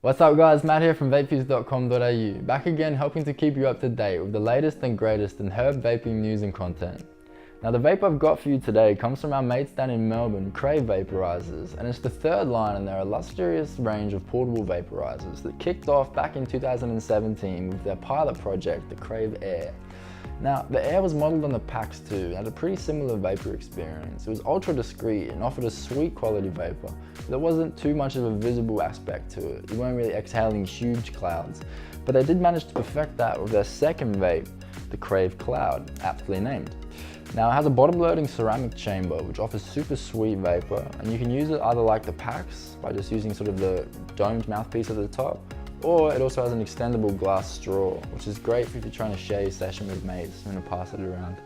What's up guys, Matt here from VapeFuse.com.au, back again helping to keep you up to date with the latest and greatest in herb vaping news and content. Now the vape I've got for you today comes from our mates down in Melbourne, Crave Vaporizers, and it's the third line in their illustrious range of portable vaporizers that kicked off back in 2017 with their pilot project, the Crave Air. Now, the Air was modelled on the Pax 2 and had a pretty similar vapor experience. It was ultra discreet and offered a sweet quality vapor. There wasn't too much of a visible aspect to it. You weren't really exhaling huge clouds. But they did manage to perfect that with their second vape, the Crave Cloud, aptly named. Now, it has a bottom loading ceramic chamber which offers super sweet vapor, and you can use it either like the Pax by just using sort of the domed mouthpiece at the top, or it also has an extendable glass straw, which is great if you're trying to share your session with mates and pass it around.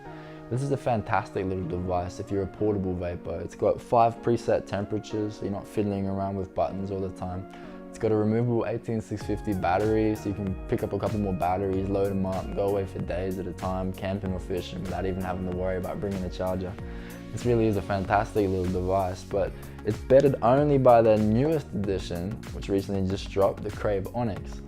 This is a fantastic little device if you're a portable vapor. It's got 5 preset temperatures, so you're not fiddling around with buttons all the time. It's got a removable 18650 battery, so you can pick up a couple more batteries, load them up, go away for days at a time, camping or fishing without even having to worry about bringing a charger. This really is a fantastic little device, but it's bettered only by their newest edition, which recently just dropped, the Crave Onix.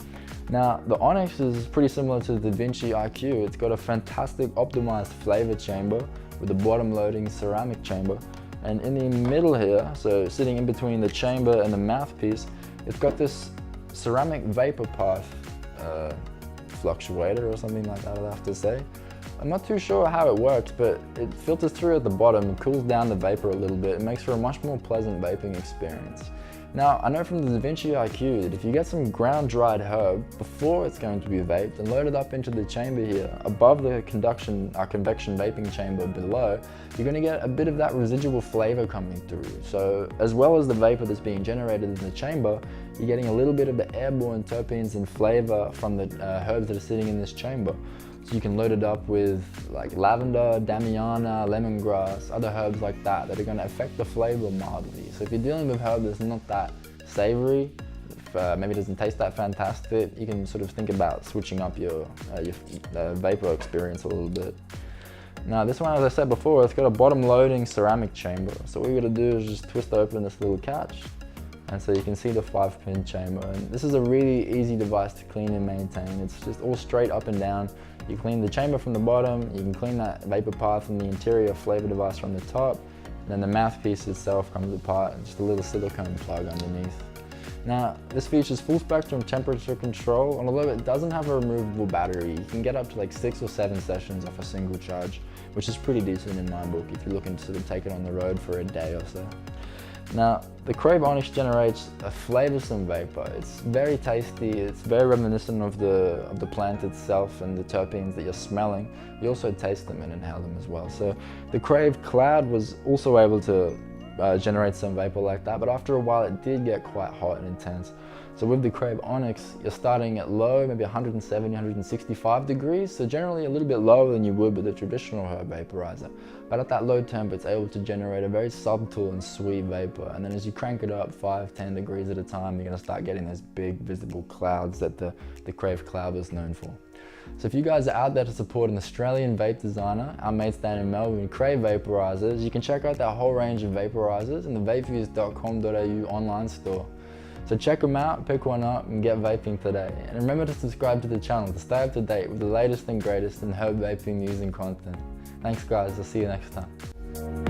Now, the Onix is pretty similar to the SJCwqy. It's got a fantastic optimized flavour chamber with a bottom loading ceramic chamber. And in the middle here, so sitting in between the chamber and the mouthpiece, it's got this ceramic vapor path fluctuator or something like that, I'll have to say. I'm not too sure how it works, but it filters through at the bottom and cools down the vapor a little bit. It makes for a much more pleasant vaping experience. Now, I know from the SJCwqy that if you get some ground dried herb before it's going to be vaped and load it up into the chamber here, above the convection vaping chamber below, you're going to get a bit of that residual flavour coming through. So, as well as the vapor that's being generated in the chamber, you're getting a little bit of the airborne terpenes and flavour from the herbs that are sitting in this chamber. So you can load it up with like lavender, damiana, lemongrass, other herbs like that are going to affect the flavour mildly. So if you're dealing with herb that's not that savoury, maybe doesn't taste that fantastic, you can sort of think about switching up your vapor experience a little bit. Now this one, as I said before, it's got a bottom loading ceramic chamber. So what we're going to do is just twist open this little catch. And so you can see the 5-pin chamber, and this is a really easy device to clean and maintain. It's just all straight up and down. You clean the chamber from the bottom, you can clean that vapor path from the interior flavor device from the top, and then the mouthpiece itself comes apart and just a little silicone plug underneath. Now, this features full spectrum temperature control, and although it doesn't have a removable battery, you can get up to like 6 or 7 sessions off a single charge, which is pretty decent in my book if you're looking to sort of take it on the road for a day or so. Now, the Crave Onix generates a Flavorsome vapor. It's very tasty, it's very reminiscent of the plant itself and the terpenes that you're smelling. You also taste them and inhale them as well. So the Crave Cloud was also able to generate some vapor like that, but after a while it did get quite hot and intense. So with the Crave Onix, you're starting at low, maybe 170, 165 degrees, so generally a little bit lower than you would with the traditional herb vaporizer. But at that low temp, it's able to generate a very subtle and sweet vapor, and then as you crank it up 5, 10 degrees at a time, you're gonna start getting those big visible clouds that the Crave Cloud is known for. So if you guys are out there to support an Australian vape designer, our mates down in Melbourne, Crave Vaporizers, you can check out their whole range of vaporizers in the VapeFuse.com.au online store. So check them out, pick one up and get vaping today. And remember to subscribe to the channel to stay up to date with the latest and greatest in herb vaping news and content. Thanks guys, I'll see you next time.